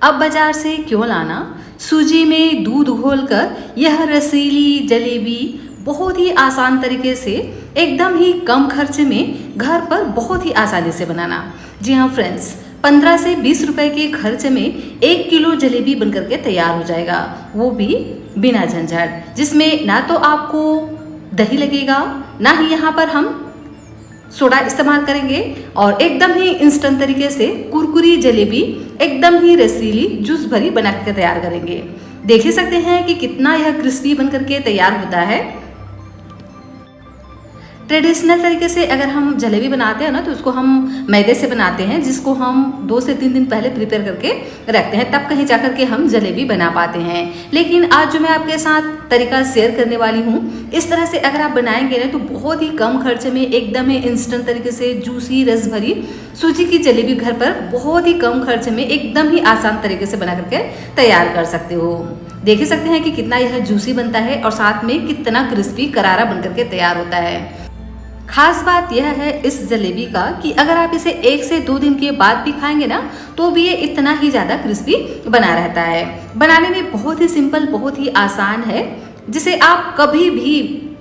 अब बाजार से क्यों लाना, सूजी में दूध घोलकर यह रसीली जलेबी बहुत ही आसान तरीके से एकदम ही कम खर्च में घर पर बहुत ही आसानी से बनाना। जी हाँ फ्रेंड्स, 15 से 20 रुपए के खर्च में 1 किलो जलेबी बनकर के तैयार हो जाएगा, वो भी बिना झंझट, जिसमें ना तो आपको दही लगेगा ना ही यहाँ पर हम सोडा इस्तेमाल करेंगे और एकदम ही इंस्टेंट तरीके से कुरकुरी जलेबी एकदम ही रसीली जूस भरी बना के तैयार करेंगे। देख ही सकते हैं कि कितना यह क्रिस्पी बनकर के तैयार होता है। ट्रेडिशनल तरीके से अगर हम जलेबी बनाते हैं ना तो उसको हम मैदे से बनाते हैं, जिसको हम 2 से 3 दिन पहले प्रिपेयर करके रखते हैं, तब कहीं जाकर के हम जलेबी बना पाते हैं। लेकिन आज जो मैं आपके साथ तरीका शेयर करने वाली हूँ, इस तरह से अगर आप बनाएंगे ना तो बहुत ही कम खर्च में एकदम ही इंस्टेंट तरीके से जूसी रस भरी सूजी की जलेबी घर पर बहुत ही कम खर्च में एकदम ही आसान तरीके से बना करके तैयार कर सकते हो। देख ही सकते हैं कि कितना यह जूसी बनता है और साथ में कितना क्रिस्पी करारा बनकर के तैयार होता है। खास बात यह है इस जलेबी का कि अगर आप इसे 1 से 2 दिन के बाद भी खाएंगे ना तो भी ये इतना ही ज़्यादा क्रिस्पी बना रहता है। बनाने में बहुत ही सिंपल, बहुत ही आसान है, जिसे आप कभी भी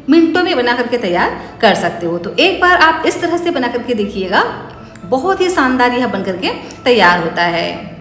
मिनटों में बना करके तैयार कर सकते हो। तो एक बार आप इस तरह से बना करके देखिएगा, बहुत ही शानदार यह बन करके तैयार होता है।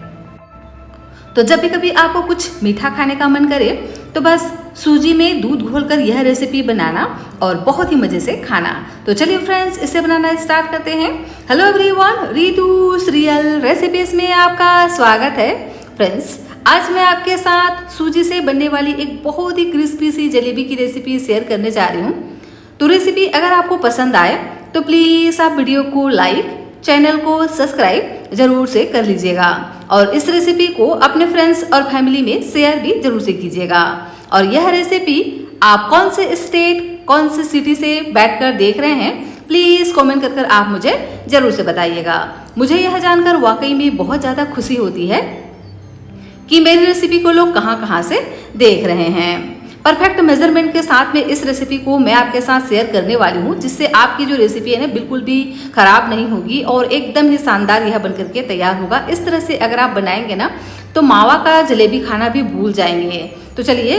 तो जब भी कभी आपको कुछ मीठा खाने का मन करे तो बस सूजी में दूध घोलकर यह रेसिपी बनाना और बहुत ही मज़े से खाना। तो चलिए फ्रेंड्स, इसे बनाना स्टार्ट करते हैं। हेलो एवरीवन, रितुस रियल रेसिपीज में आपका स्वागत है। फ्रेंड्स, आज मैं आपके साथ सूजी से बनने वाली एक बहुत ही क्रिस्पी सी जलेबी की रेसिपी शेयर करने जा रही हूँ। तो रेसिपी अगर आपको पसंद आए तो प्लीज़ आप वीडियो को लाइक, चैनल को सब्सक्राइब जरूर से कर लीजिएगा और इस रेसिपी को अपने फ्रेंड्स और फैमिली में शेयर भी जरूर से कीजिएगा। और यह रेसिपी आप कौन से स्टेट, कौन से सिटी से बैठकर देख रहे हैं, प्लीज़ कमेंट कर आप मुझे ज़रूर से बताइएगा। मुझे यह जानकर वाकई में बहुत ज़्यादा खुशी होती है कि मेरी रेसिपी को लोग कहाँ से देख रहे हैं। परफेक्ट मेजरमेंट के साथ में इस रेसिपी को मैं आपके साथ शेयर करने वाली हूँ, जिससे आपकी जो रेसिपी है ना बिल्कुल भी ख़राब नहीं होगी और एकदम ही शानदार यह बन करके तैयार होगा। इस तरह से अगर आप बनाएंगे ना तो मावा का जलेबी खाना भी भूल जाएंगे। तो चलिए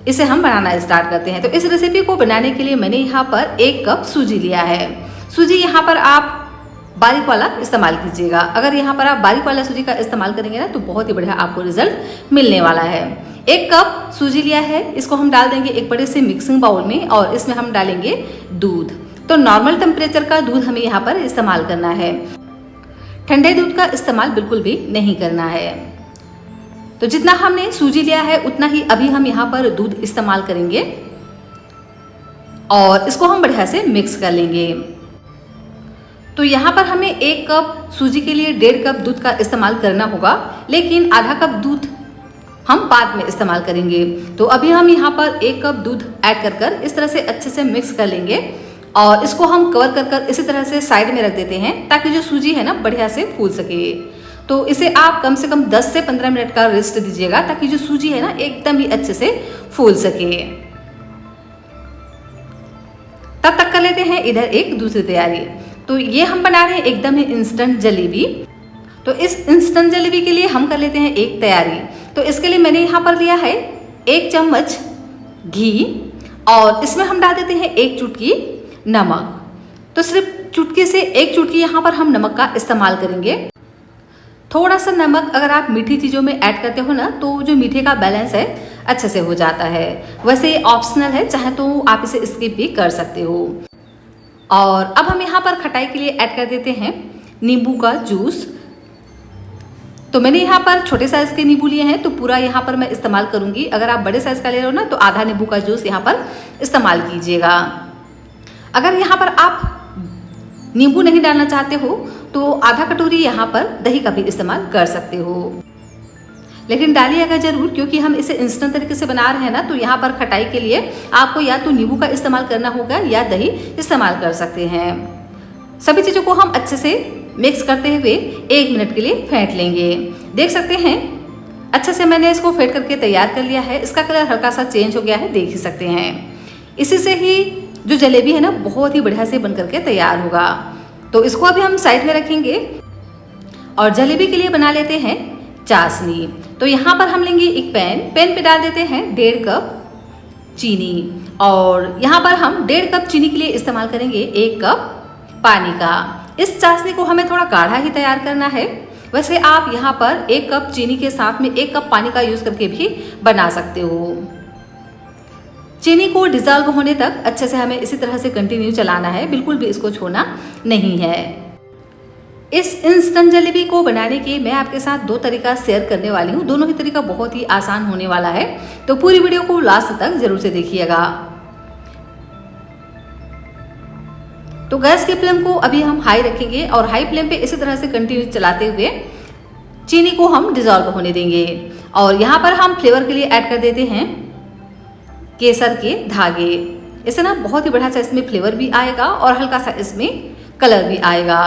इसे हम बनाना स्टार्ट करते हैं। तो इस रेसिपी को बनाने के लिए मैंने यहाँ पर 1 कप सूजी लिया है। सूजी यहाँ पर आप बारीक वाला इस्तेमाल कीजिएगा। अगर यहाँ पर आप बारीक वाला सूजी का इस्तेमाल करेंगे ना तो बहुत ही बढ़िया आपको रिजल्ट मिलने वाला है। 1 कप सूजी लिया है, इसको हम डाल देंगे एक बड़े से मिक्सिंग बाउल में और इसमें हम डालेंगे दूध। तो नॉर्मल टेम्परेचर का दूध हमें यहाँ पर इस्तेमाल करना है, ठंडे दूध का इस्तेमाल बिल्कुल भी नहीं करना है। तो जितना हमने सूजी लिया है उतना ही अभी हम यहाँ पर दूध इस्तेमाल करेंगे और इसको हम बढ़िया से मिक्स कर लेंगे। तो यहाँ पर हमें 1 कप सूजी के लिए 1.5 कप दूध का इस्तेमाल करना होगा, लेकिन आधा कप दूध हम बाद में इस्तेमाल करेंगे। तो अभी हम यहाँ पर 1 कप दूध ऐड कर इस तरह से अच्छे से मिक्स कर लेंगे और इसको हम कवर कर इसी तरह से साइड में रख देते हैं ताकि जो सूजी है ना बढ़िया से फूल सके। तो इसे आप कम से कम 10 से 15 मिनट का रेस्ट दीजिएगा ताकि जो सूजी है ना एकदम ही अच्छे से फूल सके। तब तक कर लेते हैं इधर एक दूसरी तैयारी। तो ये हम बना रहे हैं एकदम ही इंस्टेंट जलेबी। तो इस इंस्टेंट जलेबी के लिए हम कर लेते हैं एक तैयारी। तो इसके लिए मैंने यहाँ पर लिया है 1 चम्मच घी और इसमें हम डाल देते हैं 1 चुटकी नमक। तो सिर्फ चुटकी से 1 चुटकी यहाँ पर हम नमक का इस्तेमाल करेंगे। थोड़ा सा नमक अगर आप मीठी चीज़ों में ऐड करते हो ना तो जो मीठे का बैलेंस है अच्छे से हो जाता है। वैसे ऑप्शनल है, चाहे तो आप इसे स्किप भी कर सकते हो। और अब हम यहाँ पर खटाई के लिए ऐड कर देते हैं नींबू का जूस। तो मैंने यहाँ पर छोटे साइज़ के नींबू लिए हैं तो पूरा यहाँ पर मैं इस्तेमाल करूँगी। अगर आप बड़े साइज़ का ले रहे हो ना तो आधा नींबू का जूस यहाँ पर इस्तेमाल कीजिएगा। अगर यहाँ पर आप नींबू नहीं डालना चाहते हो तो आधा कटोरी यहाँ पर दही का भी इस्तेमाल कर सकते हो, लेकिन डालिएगा जरूर क्योंकि हम इसे इंस्टेंट तरीके से बना रहे हैं ना। तो यहाँ पर खटाई के लिए आपको या तो नींबू का इस्तेमाल करना होगा या दही इस्तेमाल कर सकते हैं। सभी चीज़ों को हम अच्छे से मिक्स करते हुए 1 मिनट के लिए फेंट लेंगे। देख सकते हैं अच्छे से मैंने इसको फेंट करके तैयार कर लिया है। इसका कलर हल्का सा चेंज हो गया है, देख ही सकते हैं। इसी से ही जो जलेबी है ना बहुत ही बढ़िया से बन करके तैयार होगा। तो इसको अभी हम साइड में रखेंगे और जलेबी के लिए बना लेते हैं चाशनी। तो यहाँ पर हम लेंगे एक पैन पे डाल देते हैं 1.5 कप चीनी, और यहाँ पर हम 1.5 कप चीनी के लिए इस्तेमाल करेंगे 1 कप पानी का। इस चाशनी को हमें थोड़ा गाढ़ा ही तैयार करना है। वैसे आप यहाँ पर 1 कप चीनी के साथ में 1 कप पानी का यूज़ करके भी बना सकते हो। चीनी को डिज़ोल्व होने तक अच्छे से हमें इसी तरह से कंटिन्यू चलाना है, बिल्कुल भी इसको छोड़ना नहीं है। इस इंस्टेंट जलेबी को बनाने के मैं आपके साथ 2 तरीका शेयर करने वाली हूँ। दोनों ही तरीका बहुत ही आसान होने वाला है, तो पूरी वीडियो को लास्ट तक जरूर से देखिएगा। तो गैस की फ्लेम को अभी हम हाई रखेंगे और हाई फ्लेम पे इसी तरह से कंटिन्यू चलाते हुए चीनी को हम डिज़ोल्व होने देंगे। और यहाँ पर हम फ्लेवर के लिए ऐड कर देते हैं केसर के धागे। इससे ना बहुत ही बढ़िया सा इसमें फ्लेवर भी आएगा और हल्का सा इसमें कलर भी आएगा।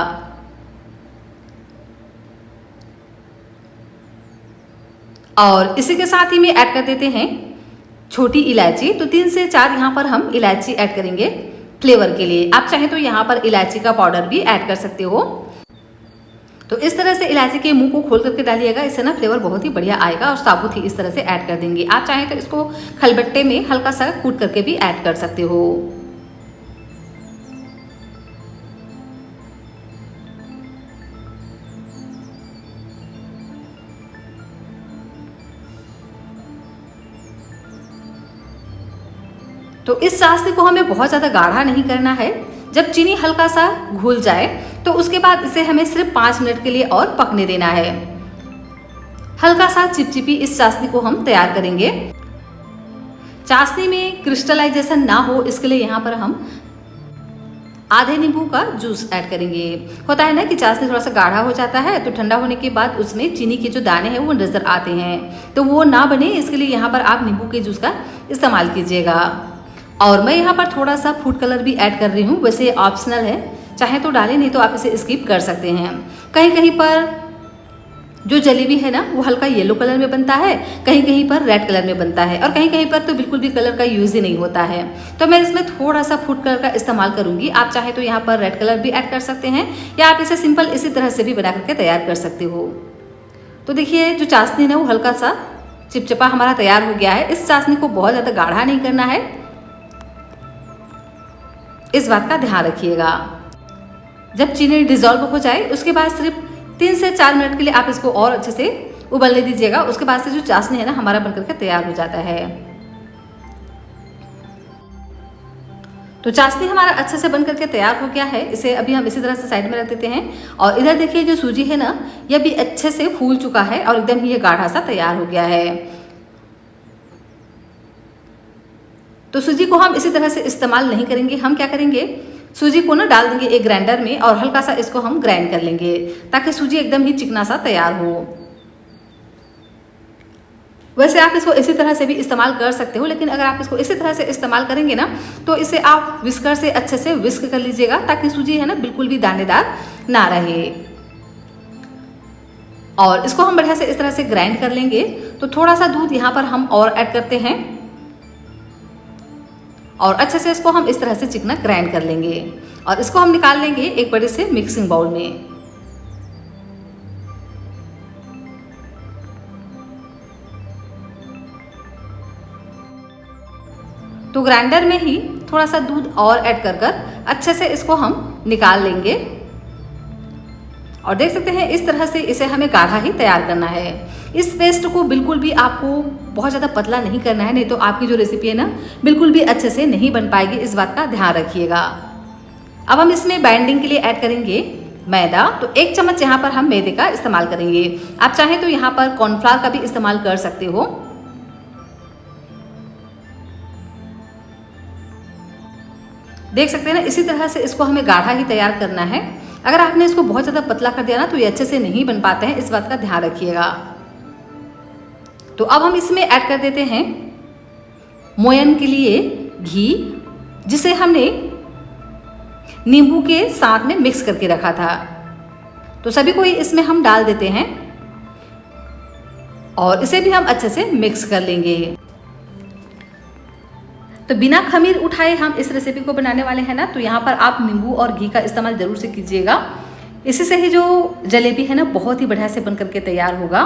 और इसी के साथ ही में ऐड कर देते हैं छोटी इलायची। तो 3 से 4 यहाँ पर हम इलायची ऐड करेंगे फ्लेवर के लिए। आप चाहें तो यहाँ पर इलायची का पाउडर भी ऐड कर सकते हो। तो इस तरह से इलायची के मुंह को खोल करके डालिएगा, इससे ना फ्लेवर बहुत ही बढ़िया आएगा। और साबुत ही इस तरह से ऐड कर देंगे। आप चाहें तो इसको खलबट्टे में हल्का सा कूट करके भी ऐड कर सकते हो। तो इस चाशनी को हमें बहुत ज़्यादा गाढ़ा नहीं करना है। जब चीनी हल्का सा घुल जाए तो उसके बाद इसे हमें सिर्फ 5 मिनट के लिए और पकने देना है। हल्का सा चिपचिपी इस चाशनी को हम तैयार करेंगे। चाशनी में क्रिस्टलाइजेशन ना हो इसके लिए यहाँ पर हम आधे नींबू का जूस ऐड करेंगे। होता है ना कि चाशनी थोड़ा सा गाढ़ा हो जाता है तो ठंडा होने के बाद उसमें चीनी के जो दाने हैं वो नज़र आते हैं, तो वो ना बने इसके लिए यहाँ पर आप नींबू के जूस का इस्तेमाल कीजिएगा। और मैं यहाँ पर थोड़ा सा फूड कलर भी ऐड कर रही हूँ। वैसे ऑप्शनल है, चाहे तो डालें, नहीं तो आप इसे स्किप कर सकते हैं। कहीं कहीं पर जो जलेबी है ना वो हल्का येलो कलर में बनता है, कहीं कहीं पर रेड कलर में बनता है, और कहीं कहीं पर तो बिल्कुल भी कलर का यूज़ ही नहीं होता है। तो मैं इसमें थोड़ा सा फूड कलर का इस्तेमाल करूँगी। आप चाहे तो यहाँ पर रेड कलर भी ऐड कर सकते हैं, या आप इसे सिंपल इसी तरह से भी बना करके तैयार कर सकते हो। तो देखिए जो चाशनी है वो हल्का सा चिपचिपा हमारा तैयार हो गया है। इस चाशनी को बहुत ज़्यादा गाढ़ा नहीं करना है, इस बात का ध्यान रखिएगा। जब चीनी डिज़ोल्व हो जाए उसके बाद सिर्फ 3 से 4 मिनट के लिए आप इसको और अच्छे से उबलने दीजिएगा। उसके बाद से जो चाशनी है ना हमारा बनकर के तैयार हो जाता है। तो चाशनी हमारा अच्छे से बनकर के तैयार हो गया है। इसे अभी हम इसी तरह से साइड में रख देते हैं। और इधर देखिए जो सूजी है ना यह भी अच्छे से फूल चुका है और एकदम ही ये गाढ़ा सा तैयार हो गया है। तो सूजी को हम इसी तरह से इस्तेमाल नहीं करेंगे। हम क्या करेंगे, सूजी को ना डाल देंगे एक ग्राइंडर में और हल्का सा इसको हम ग्राइंड कर लेंगे ताकि सूजी एकदम ही चिकना सा तैयार हो। वैसे आप इसको इसी तरह से भी इस्तेमाल कर सकते हो, लेकिन अगर आप इसको इसी तरह से इस्तेमाल करेंगे ना तो इसे आप विस्कर से अच्छे से विस्क कर लीजिएगा ताकि सूजी है ना बिल्कुल भी दानेदार ना रहे। और इसको हम बढ़िया से इस तरह से ग्राइंड कर लेंगे। तो थोड़ा सा दूध यहाँ पर हम और ऐड करते हैं और अच्छे से इसको हम इस तरह से चिकना ग्राइंड कर लेंगे। और इसको हम निकाल लेंगे एक बड़े से मिक्सिंग बाउल में। तो ग्राइंडर में ही थोड़ा सा दूध और ऐड कर अच्छे से इसको हम निकाल लेंगे। और देख सकते हैं इस तरह से इसे हमें गाढ़ा ही तैयार करना है। इस पेस्ट को बिल्कुल भी आपको बहुत ज़्यादा पतला नहीं करना है, नहीं तो आपकी जो रेसिपी है ना बिल्कुल भी अच्छे से नहीं बन पाएगी। इस बात का ध्यान रखिएगा। अब हम इसमें बाइंडिंग के लिए ऐड करेंगे मैदा। तो 1 चम्मच यहाँ पर हम मैदे का इस्तेमाल करेंगे। आप चाहें तो यहाँ पर कॉर्नफ्लावर का भी इस्तेमाल कर सकते हो। देख सकते हैं ना इसी तरह से इसको हमें गाढ़ा ही तैयार करना है। अगर आपने इसको बहुत ज़्यादा पतला कर दिया ना तो ये अच्छे से नहीं बन पाते हैं, इस बात का ध्यान रखिएगा। तो अब हम इसमें ऐड कर देते हैं मोयन के लिए घी, जिसे हमने नींबू के साथ में मिक्स करके रखा था। तो सभी को इसमें हम डाल देते हैं और इसे भी हम अच्छे से मिक्स कर लेंगे। तो बिना खमीर उठाए हम इस रेसिपी को बनाने वाले हैं ना, तो यहाँ पर आप नींबू और घी का इस्तेमाल ज़रूर से कीजिएगा। इसी से ही जो जलेबी है ना बहुत ही बढ़िया से बन करके तैयार होगा।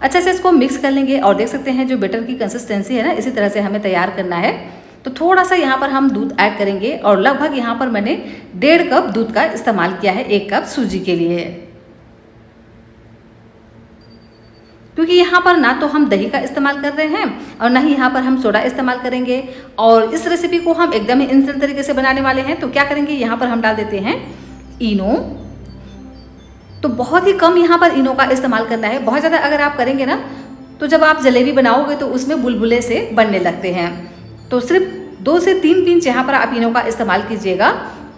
अच्छे से इसको मिक्स कर लेंगे और देख सकते हैं जो बैटर की कंसिस्टेंसी है ना, इसी तरह से हमें तैयार करना है। तो थोड़ा सा यहाँ पर हम दूध ऐड करेंगे और लगभग यहाँ पर मैंने 1.5 कप दूध का इस्तेमाल किया है 1 कप सूजी के लिए, क्योंकि यहाँ पर ना तो हम दही का इस्तेमाल कर रहे हैं और ना ही यहाँ पर हम सोडा इस्तेमाल करेंगे। और इस रेसिपी को हम एकदम ही इंस्टेंट तरीके से बनाने वाले हैं। तो क्या करेंगे, यहाँ पर हम डाल देते हैं इनो। तो बहुत ही कम यहाँ पर इनो का इस्तेमाल करना है। बहुत ज़्यादा अगर आप करेंगे ना तो जब आप जलेबी बनाओगे तो उसमें बुलबुले से बनने लगते हैं। तो सिर्फ 2 से 3 पिंच यहाँ पर आप इनो का इस्तेमाल कीजिएगा।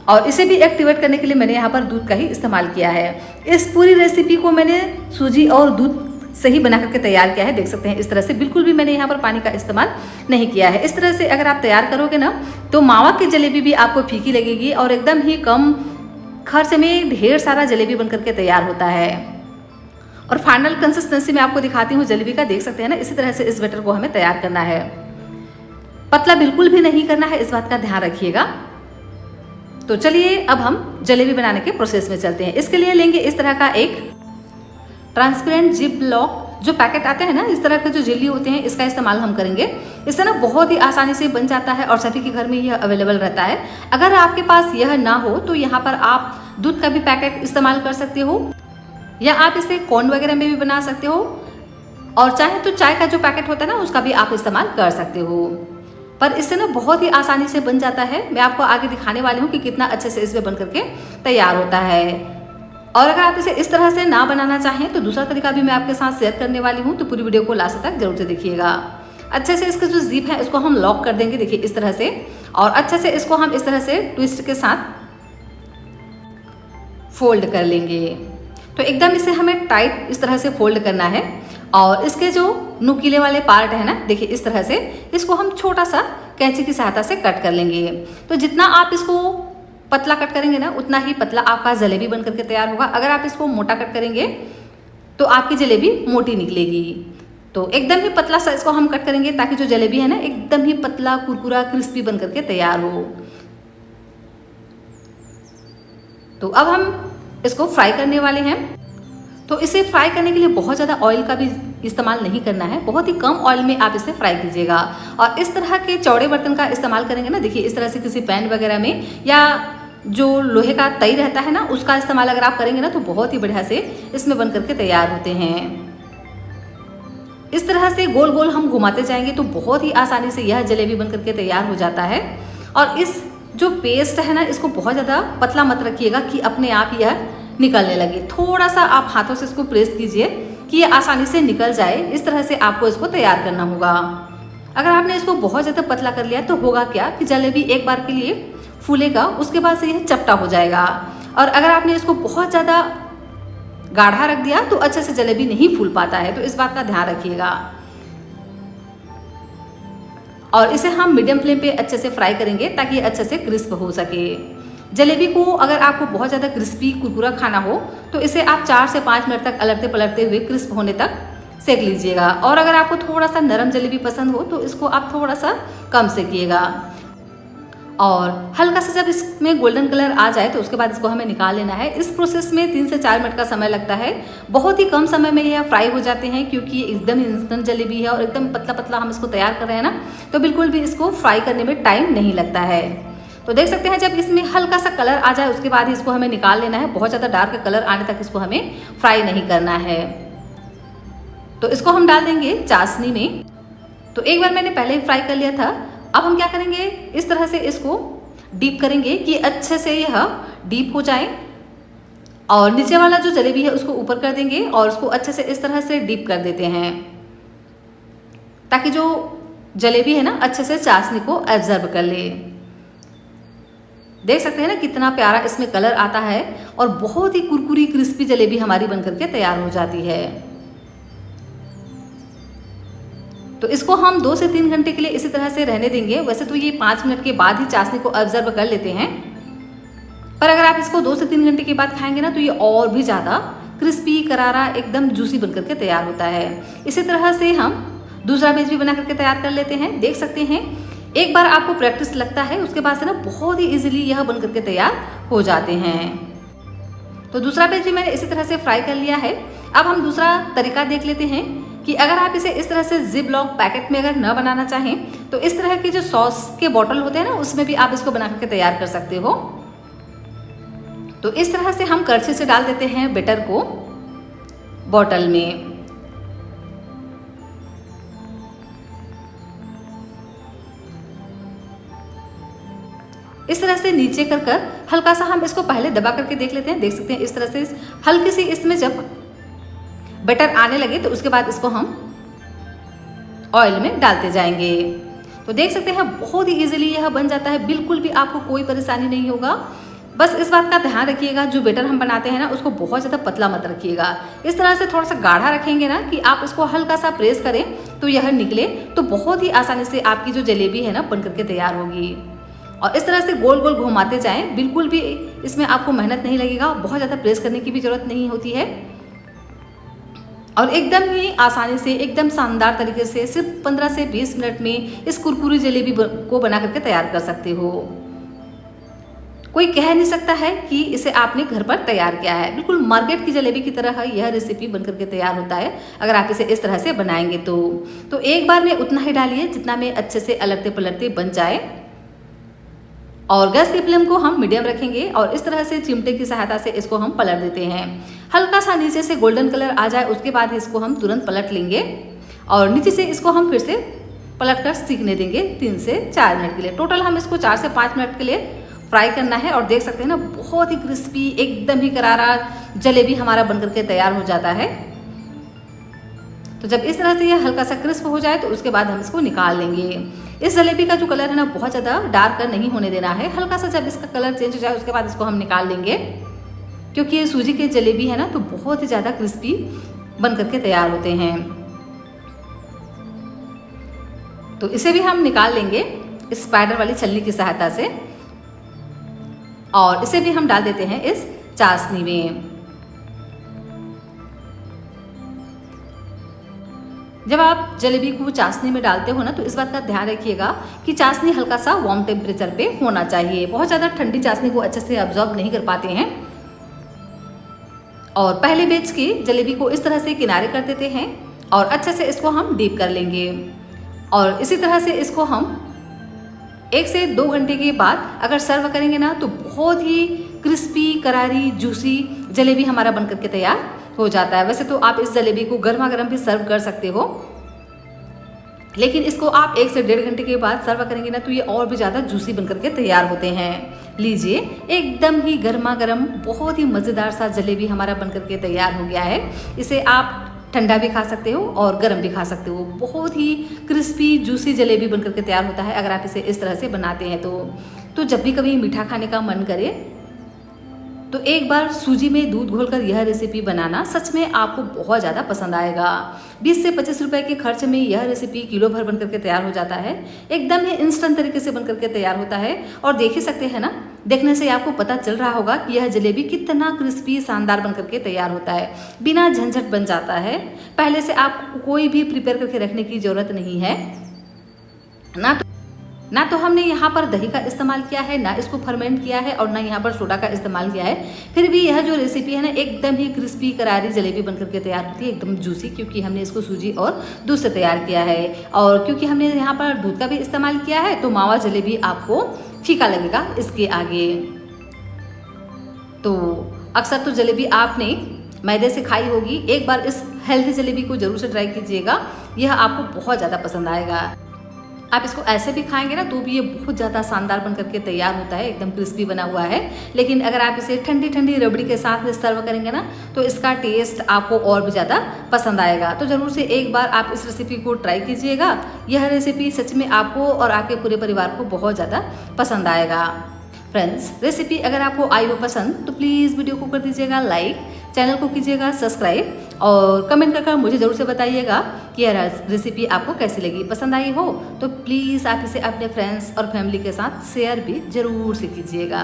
और इसे भी एक्टिवेट करने के लिए मैंने यहाँ पर दूध का ही इस्तेमाल किया है। इस पूरी रेसिपी को मैंने सूजी और दूध से ही बना करके तैयार किया है। देख सकते हैं इस तरह से, बिल्कुल भी मैंने यहाँ पर पानी का इस्तेमाल नहीं किया है। इस तरह से अगर आप तैयार करोगे ना तो मावा की जलेबी भी आपको फीकी लगेगी और एकदम ही कम खर्च में ढेर सारा जलेबी बन करके तैयार होता है। और फाइनल कंसिस्टेंसी मैं आपको दिखाती हूँ जलेबी का। देख सकते हैं ना, इसी तरह से इस बैटर को हमें तैयार करना है। पतला बिल्कुल भी नहीं करना है, इस बात का ध्यान रखिएगा। तो चलिए अब हम जलेबी बनाने के प्रोसेस में चलते हैं। इसके लिए लेंगे इस तरह का एक ट्रांसपेरेंट जिप लॉक जो पैकेट आते हैं ना, इस तरह के जो जेली होते हैं, इसका इस्तेमाल हम करेंगे। इससे ना बहुत ही आसानी से बन जाता है और सभी के घर में यह अवेलेबल रहता है। अगर आपके पास यह ना हो तो यहाँ पर आप दूध का भी पैकेट इस्तेमाल कर सकते हो या आप इसे कॉर्न वगैरह में भी बना सकते हो। और चाहे तो चाय का जो पैकेट होता है ना उसका भी आप इस्तेमाल कर सकते हो। पर इससे ना बहुत ही आसानी से बन जाता है। मैं आपको आगे दिखाने वाली हूँ कि कितना अच्छे से इसमें बन करके तैयार होता है। और अगर आप इसे इस तरह से ना बनाना चाहें तो दूसरा तरीका भी मैं आपके साथ शेयर करने वाली हूँ। तो पूरी वीडियो को लास्ट तक जरूर से देखिएगा। अच्छे से इसका जो जिप है इसको हम लॉक कर देंगे, देखिए इस तरह से। और अच्छे से इसको हम इस तरह से ट्विस्ट के साथ फोल्ड कर लेंगे। तो एकदम इसे हमें टाइट इस तरह से फोल्ड करना है। और इसके जो नुकीले वाले पार्ट है ना, देखिए इस तरह से इसको हम छोटा सा कैंची की सहायता से कट कर लेंगे। तो जितना आप इसको पतला कट करेंगे ना उतना ही पतला आपका जलेबी बन करके तैयार होगा। अगर आप इसको मोटा कट करेंगे तो आपकी जलेबी मोटी निकलेगी। तो एकदम ही पतला सा इसको हम कट करेंगे ताकि जो जलेबी है ना एकदम ही पतला कुरकुरा क्रिस्पी बन करके तैयार हो। तो अब हम इसको फ्राई करने वाले हैं। तो इसे फ्राई करने के लिए बहुत ज़्यादा ऑयल का भी इस्तेमाल नहीं करना है, बहुत ही कम ऑयल में आप इसे फ्राई कीजिएगा। और इस तरह के चौड़े बर्तन का इस्तेमाल करेंगे ना, देखिए इस तरह से किसी पैन वगैरह में या जो लोहे का तई रहता है ना उसका इस्तेमाल अगर आप करेंगे ना तो बहुत ही बढ़िया से इसमें बन करके तैयार होते हैं। इस तरह से गोल गोल हम घुमाते जाएंगे तो बहुत ही आसानी से यह जलेबी बन करके तैयार हो जाता है। और इस जो पेस्ट है ना इसको बहुत ज़्यादा पतला मत रखिएगा कि अपने आप यह निकलने लगे। थोड़ा सा आप हाथों से इसको प्रेस कीजिए कि ये आसानी से निकल जाए। इस तरह से आपको इसको तैयार करना होगा। अगर आपने इसको बहुत ज़्यादा पतला कर लिया तो होगा क्या कि जलेबी एक बार के लिए फूलेगा, उसके बाद से यह चपटा हो जाएगा। और अगर आपने इसको बहुत ज़्यादा गाढ़ा रख दिया तो अच्छे से जलेबी नहीं फूल पाता है। तो इस बात का ध्यान रखिएगा। और इसे हम मीडियम फ्लेम पे अच्छे से फ्राई करेंगे ताकि अच्छे से क्रिस्प हो सके। जलेबी को अगर आपको बहुत ज़्यादा क्रिस्पी कुरकुरा खाना हो तो इसे आप 4 से 5 मिनट तक अलटते पलटते हुए क्रिस्प होने तक सेक लीजिएगा। और अगर आपको थोड़ा सा नरम जलेबी पसंद हो तो इसको आप थोड़ा सा कम सेकिएगा। और हल्का सा जब इसमें गोल्डन कलर आ जाए तो उसके बाद इसको हमें निकाल लेना है। इस प्रोसेस में 3 से 4 मिनट का समय लगता है। बहुत ही कम समय में यह फ्राई हो जाते हैं क्योंकि एकदम इंस्टेंट जलेबी है और एकदम पतला पतला हम इसको तैयार कर रहे हैं ना, तो बिल्कुल भी इसको फ्राई करने में टाइम नहीं लगता है। तो देख सकते हैं जब इसमें हल्का सा कलर आ जाए उसके बाद ही इसको हमें निकाल लेना है। बहुत ज़्यादा डार्क कलर आने तक इसको हमें फ्राई नहीं करना है। तो इसको हम डाल देंगे चाशनी में। तो एक बार मैंने पहले ही फ्राई कर लिया था। अब हम क्या करेंगे, इस तरह से इसको डीप करेंगे कि अच्छे से यह डीप हो जाए। और नीचे वाला जो जलेबी है उसको ऊपर कर देंगे और उसको अच्छे से इस तरह से डीप कर देते हैं ताकि जो जलेबी है ना अच्छे से चाशनी को एब्जर्व कर ले। देख सकते हैं ना कितना प्यारा इसमें कलर आता है और बहुत ही कुरकुरी क्रिस्पी जलेबी हमारी बनकर के तैयार हो जाती है। तो इसको हम 2 से 3 घंटे के लिए इसी तरह से रहने देंगे। वैसे तो ये 5 मिनट के बाद ही चाशनी को ऑब्जर्व कर लेते हैं, पर अगर आप इसको 2 से 3 घंटे के बाद खाएंगे ना तो ये और भी ज़्यादा क्रिस्पी करारा एकदम जूसी बन करके तैयार होता है। इसी तरह से हम दूसरा बैच भी बना करके तैयार कर लेते हैं। देख सकते हैं एक बार आपको प्रैक्टिस लगता है उसके बाद से ना बहुत ही इजीली यह बन करके तैयार हो जाते हैं। तो दूसरा बैच भी मैंने इसी तरह से फ्राई कर लिया है। अब हम दूसरा तरीका देख लेते हैं कि अगर आप इसे इस तरह से जिप लॉक पैकेट में अगर न बनाना चाहें तो इस तरह के जो सॉस के बॉटल होते हैं ना, उसमें भी आप इसको बना करके तैयार कर सकते हो। तो इस तरह से हम करछी से डाल देते हैं बैटर को बॉटल में। इस तरह से नीचे कर हल्का सा हम इसको पहले दबा करके देख लेते हैं। देख सकते हैं इस तरह से हल्की सी इसमें जब बैटर आने लगे तो उसके बाद इसको हम ऑयल में डालते जाएंगे। तो देख सकते हैं बहुत ही इजीली यह बन जाता है, बिल्कुल भी आपको कोई परेशानी नहीं होगा। बस इस बात का ध्यान रखिएगा, जो बैटर हम बनाते हैं ना उसको बहुत ज़्यादा पतला मत रखिएगा। इस तरह से थोड़ा सा गाढ़ा रखेंगे ना कि आप इसको हल्का सा प्रेस करें तो यह निकले, तो बहुत ही आसानी से आपकी जो जलेबी है ना बन करके तैयार होगी। और इस तरह से गोल गोल घुमाते जाएं, बिल्कुल भी इसमें आपको मेहनत नहीं लगेगा, बहुत ज़्यादा प्रेस करने की भी जरूरत नहीं होती है। और एकदम ही आसानी से, एकदम शानदार तरीके से सिर्फ 15 से 20 मिनट में इस कुरकुरी जलेबी को बना करके तैयार कर सकते हो। कोई कह नहीं सकता है कि इसे आपने घर पर तैयार किया है। बिल्कुल मार्केट की जलेबी की तरह यह रेसिपी बन करके तैयार होता है अगर आप इसे इस तरह से बनाएंगे तो एक बार में उतना ही डालिए जितना में अच्छे से अलटते पलटते बन जाए। और गैस की फ्लेम को हम मीडियम रखेंगे और इस तरह से चिमटे की सहायता से इसको हम पलट देते हैं। हल्का सा नीचे से गोल्डन कलर आ जाए उसके बाद इसको हम तुरंत पलट लेंगे और नीचे से इसको हम फिर से पलट कर सीखने देंगे 3 से 4 मिनट के लिए। टोटल हम इसको 4 से 5 मिनट के लिए फ्राई करना है। और देख सकते हैं ना बहुत ही क्रिस्पी, एकदम ही करारा जलेबी हमारा बन करके तैयार हो जाता है। तो जब इस तरह से यह हल्का सा क्रिस्प हो जाए तो उसके बाद हम इसको निकाल लेंगे। इस जलेबी का जो कलर है ना बहुत ज़्यादा डार्क नहीं होने देना है। हल्का सा जब इसका कलर चेंज हो जाए उसके बाद इसको हम निकाल लेंगे, क्योंकि ये सूजी की जलेबी है ना तो बहुत ही ज़्यादा क्रिस्पी बन करके तैयार होते हैं। तो इसे भी हम निकाल लेंगे इस स्पाइडर वाली छलनी की सहायता से और इसे भी हम डाल देते हैं इस चाशनी में। जब आप जलेबी को चाशनी में डालते हो ना तो इस बात का ध्यान रखिएगा कि चाशनी हल्का सा वार्म टेम्परेचर पे होना चाहिए। बहुत ज़्यादा ठंडी चाशनी को अच्छे से अब्जॉर्ब नहीं कर पाते हैं। और पहले बैच की जलेबी को इस तरह से किनारे कर देते हैं और अच्छे से इसको हम डीप कर लेंगे। और इसी तरह से इसको हम 1 से 2 घंटे के बाद अगर सर्व करेंगे ना तो बहुत ही क्रिस्पी, करारी, जूसी जलेबी हमारा बन करके तैयार हो जाता है। वैसे तो आप इस जलेबी को गर्मा गर्म भी सर्व कर सकते हो, लेकिन इसको आप 1 से 1.5 घंटे के बाद सर्व करेंगे ना तो ये और भी ज़्यादा जूसी बन करके तैयार होते हैं। लीजिए, एकदम ही गर्मा गर्म बहुत ही मज़ेदार सा जलेबी हमारा बन करके तैयार हो गया है। इसे आप ठंडा भी खा सकते हो और गर्म भी खा सकते हो। बहुत ही क्रिस्पी जूसी जलेबी बन करके तैयार होता है अगर आप इसे इस तरह से बनाते हैं तो जब भी कभी मीठा खाने का मन करे तो एक बार सूजी में दूध घोलकर यह रेसिपी बनाना सच में आपको बहुत ज़्यादा पसंद आएगा। 20 से 25 रुपए के खर्च में यह रेसिपी किलो भर बन करके तैयार हो जाता है। एकदम ही इंस्टेंट तरीके से बन करके तैयार होता है। और देख ही सकते हैं ना, देखने से आपको पता चल रहा होगा कि यह जलेबी कितना क्रिस्पी शानदार बन करके तैयार होता है, बिना झंझट बन जाता है। पहले से आपको कोई भी प्रिपेयर करके रखने की ज़रूरत नहीं है। ना तो हमने यहाँ पर दही का इस्तेमाल किया है, ना इसको फर्मेंट किया है और ना यहाँ पर सोडा का इस्तेमाल किया है। फिर भी यह जो रेसिपी है ना एकदम ही क्रिस्पी करारी जलेबी बनकर के तैयार होती है, एकदम जूसी, क्योंकि हमने इसको सूजी और दूध से तैयार किया है। और क्योंकि हमने यहाँ पर दूध का भी इस्तेमाल किया है तो मावा जलेबी आपको फीका लगेगा इसके आगे। तो अक्सर तो जलेबी आपने मैदे से खाई होगी, एक बार इस हेल्दी जलेबी को जरूर से ट्राई कीजिएगा, यह आपको बहुत ज़्यादा पसंद आएगा। आप इसको ऐसे भी खाएंगे ना तो भी ये बहुत ज़्यादा शानदार बन करके तैयार होता है, एकदम क्रिस्पी बना हुआ है। लेकिन अगर आप इसे ठंडी ठंडी रबड़ी के साथ में सर्व करेंगे ना तो इसका टेस्ट आपको और भी ज़्यादा पसंद आएगा। तो ज़रूर से एक बार आप इस रेसिपी को ट्राई कीजिएगा। यह रेसिपी सच में आपको और आपके पूरे परिवार को बहुत ज़्यादा पसंद आएगा। फ्रेंड्स, रेसिपी अगर आपको आई हो पसंद तो प्लीज़ वीडियो को कर दीजिएगा लाइक, चैनल को कीजिएगा सब्सक्राइब और कमेंट कर मुझे ज़रूर से बताइएगा कि यह रेसिपी आपको कैसी लगी। पसंद आई हो तो प्लीज़ आप इसे अपने फ्रेंड्स और फैमिली के साथ शेयर भी ज़रूर से कीजिएगा।